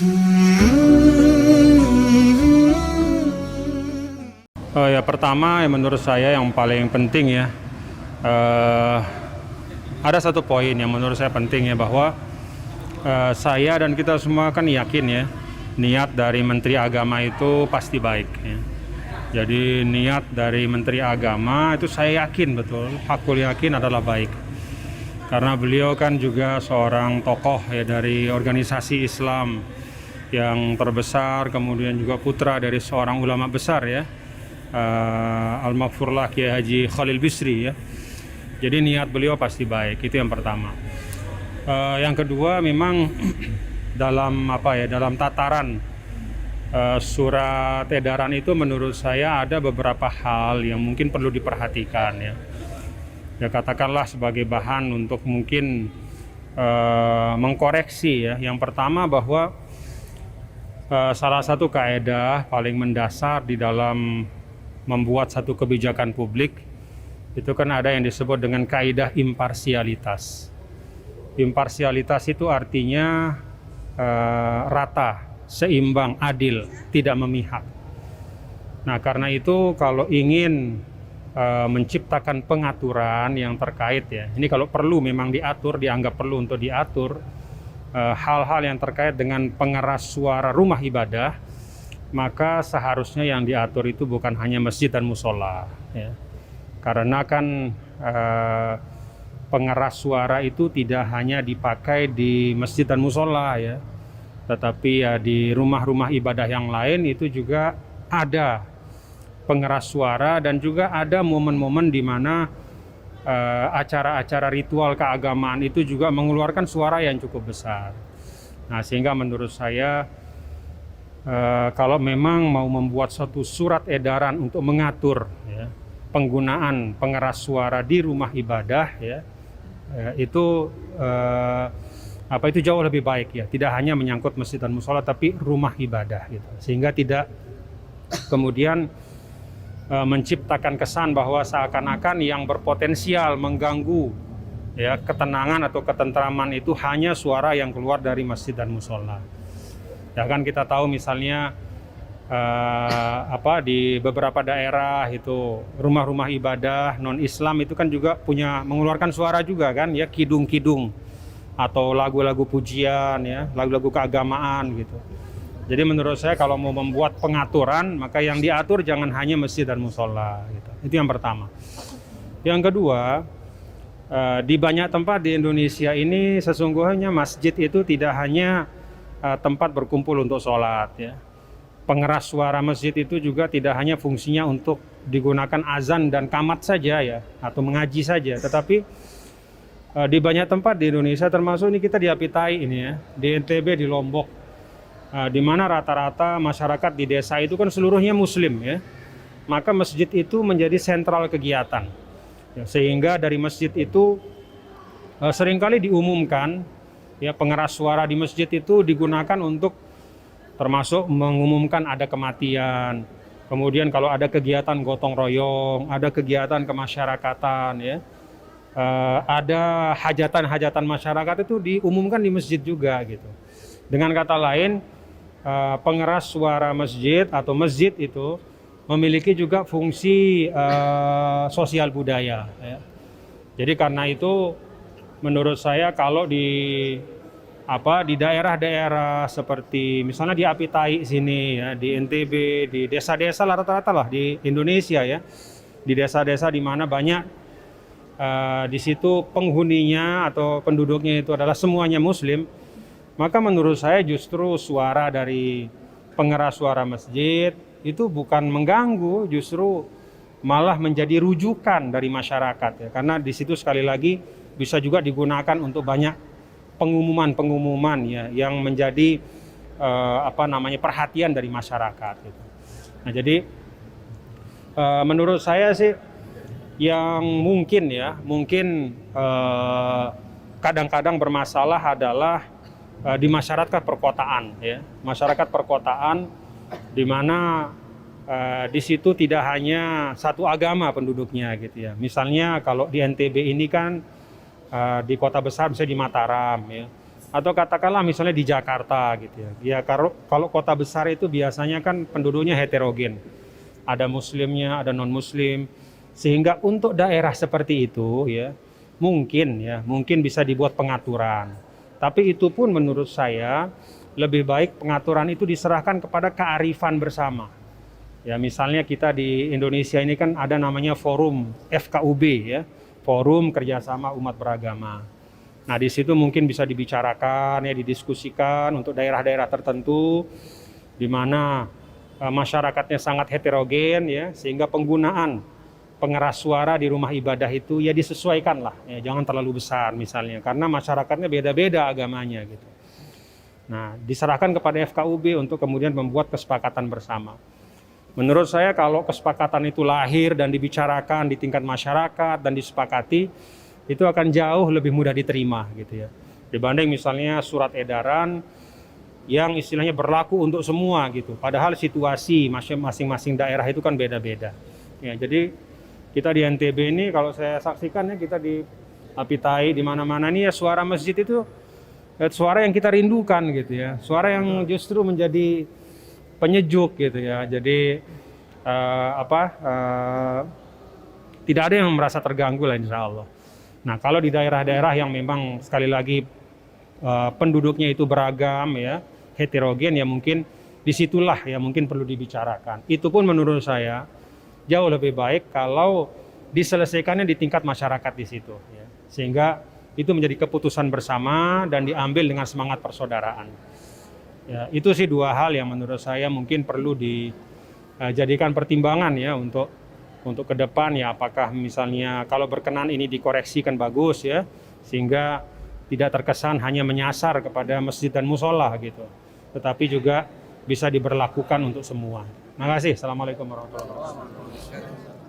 Ya pertama menurut saya yang paling penting ya, ada satu poin yang menurut saya penting ya, bahwa saya dan kita semua kan yakin ya, niat dari Menteri Agama itu pasti baik ya. Jadi niat dari Menteri Agama itu saya yakin betul, hakul yakin adalah baik. Karena beliau kan juga seorang tokoh ya dari organisasi Islam yang terbesar, kemudian juga putra dari seorang ulama besar ya, Al-Maghfurlah Kiai Haji Khalil Bisri ya. Jadi niat beliau pasti baik, itu yang pertama. Yang kedua memang dalam tataran surat edaran itu menurut saya ada beberapa hal yang mungkin perlu diperhatikan ya. Ya katakanlah sebagai bahan untuk mungkin mengkoreksi ya. Yang pertama bahwa salah satu kaedah paling mendasar di dalam membuat satu kebijakan publik itu kan ada yang disebut dengan kaidah imparsialitas. Imparsialitas itu artinya rata, seimbang, adil, tidak memihak. Nah, karena itu kalau ingin menciptakan pengaturan yang terkait ya, ini kalau perlu memang diatur, dianggap perlu untuk diatur hal-hal yang terkait dengan pengeras suara rumah ibadah, maka seharusnya yang diatur itu bukan hanya masjid dan musola ya. Karena kan pengeras suara itu tidak hanya dipakai di masjid dan musola ya, tetapi ya di rumah-rumah ibadah yang lain itu juga ada pengeras suara, dan juga ada momen-momen di mana acara-acara ritual keagamaan itu juga mengeluarkan suara yang cukup besar. Nah, sehingga menurut saya kalau memang mau membuat suatu surat edaran untuk mengatur ya, penggunaan pengeras suara di rumah ibadah ya, itu jauh lebih baik ya, tidak hanya menyangkut masjid dan musola tapi rumah ibadah gitu, sehingga tidak kemudian menciptakan kesan bahwa seakan-akan yang berpotensial mengganggu ya ketenangan atau ketentraman itu hanya suara yang keluar dari masjid dan musola. Ya kan kita tahu misalnya di beberapa daerah itu rumah-rumah ibadah non-Islam itu kan juga punya mengeluarkan suara juga kan ya, kidung-kidung atau lagu-lagu pujian ya, lagu-lagu keagamaan gitu. Jadi menurut saya kalau mau membuat pengaturan, maka yang diatur jangan hanya masjid dan musola gitu. Itu yang pertama. Yang kedua, di banyak tempat di Indonesia ini sesungguhnya masjid itu tidak hanya tempat berkumpul untuk sholat ya. Pengeras suara masjid itu juga tidak hanya fungsinya untuk digunakan azan dan qamat saja ya, atau mengaji saja, tetapi di banyak tempat di Indonesia, termasuk ini kita di Apitai ini ya, di NTB, di Lombok, di mana rata-rata masyarakat di desa itu kan seluruhnya muslim ya, maka masjid itu menjadi sentral kegiatan ya, sehingga dari masjid itu seringkali diumumkan ya, pengeras suara di masjid itu digunakan untuk termasuk mengumumkan ada kematian, kemudian kalau ada kegiatan gotong royong, ada kegiatan kemasyarakatan ya, ada hajatan-hajatan masyarakat itu diumumkan di masjid juga gitu. Dengan kata lain, pengeras suara masjid atau masjid itu memiliki juga fungsi sosial budaya ya. Jadi karena itu menurut saya kalau di daerah-daerah seperti misalnya di Apitai sini ya, di NTB, di desa-desa rata-rata lah di Indonesia ya, di desa-desa di mana banyak di situ penghuninya atau penduduknya itu adalah semuanya muslim, maka menurut saya justru suara dari pengeras suara masjid itu bukan mengganggu, justru malah menjadi rujukan dari masyarakat ya, karena di situ sekali lagi bisa juga digunakan untuk banyak pengumuman ya, yang menjadi perhatian dari masyarakat gitu. Nah, jadi menurut saya sih yang mungkin kadang-kadang bermasalah adalah di masyarakat perkotaan ya, masyarakat perkotaan di mana di situ tidak hanya satu agama penduduknya gitu ya. Misalnya kalau di NTB ini kan di kota besar, misalnya di Mataram ya, Atau katakanlah misalnya di Jakarta gitu ya. Ya kalau kota besar itu biasanya kan penduduknya heterogen. Ada muslimnya, ada non-muslim. Sehingga untuk daerah seperti itu ya, mungkin bisa dibuat pengaturan. Tapi itu pun menurut saya lebih baik pengaturan itu diserahkan kepada kearifan bersama. Ya, misalnya kita di Indonesia ini kan ada namanya forum FKUB ya, Forum Kerjasama Umat Beragama. Nah, di situ mungkin bisa dibicarakan ya, didiskusikan untuk daerah-daerah tertentu di mana masyarakatnya sangat heterogen ya, sehingga penggunaan pengeras suara di rumah ibadah itu ya disesuaikan lah, ya, jangan terlalu besar misalnya, karena masyarakatnya beda-beda agamanya gitu. Nah, diserahkan kepada FKUB untuk kemudian membuat kesepakatan bersama. Menurut saya kalau kesepakatan itu lahir dan dibicarakan di tingkat masyarakat dan disepakati, itu akan jauh lebih mudah diterima gitu ya. Dibanding misalnya surat edaran yang istilahnya berlaku untuk semua gitu. Padahal situasi masing-masing daerah itu kan beda-beda. Ya, jadi kita di NTB ini kalau saya saksikan ya, kita di Apitai di mana-mana nih ya, suara masjid itu suara yang kita rindukan gitu ya. Suara yang justru menjadi penyejuk gitu ya. Jadi tidak ada yang merasa terganggu lah insya Allah. Nah, kalau di daerah-daerah yang memang sekali lagi penduduknya itu beragam ya, heterogen ya, mungkin disitulah ya mungkin perlu dibicarakan. Itu pun menurut saya jauh lebih baik kalau diselesaikannya di tingkat masyarakat di situ ya. Sehingga itu menjadi keputusan bersama dan diambil dengan semangat persaudaraan. Ya, itu sih dua hal yang menurut saya mungkin perlu dijadikan pertimbangan ya untuk ke depan ya, apakah misalnya kalau berkenan ini dikoreksi kan bagus ya, sehingga tidak terkesan hanya menyasar kepada masjid dan musola gitu, tetapi juga bisa diberlakukan untuk semua. Terima kasih. Assalamualaikum warahmatullahi wabarakatuh.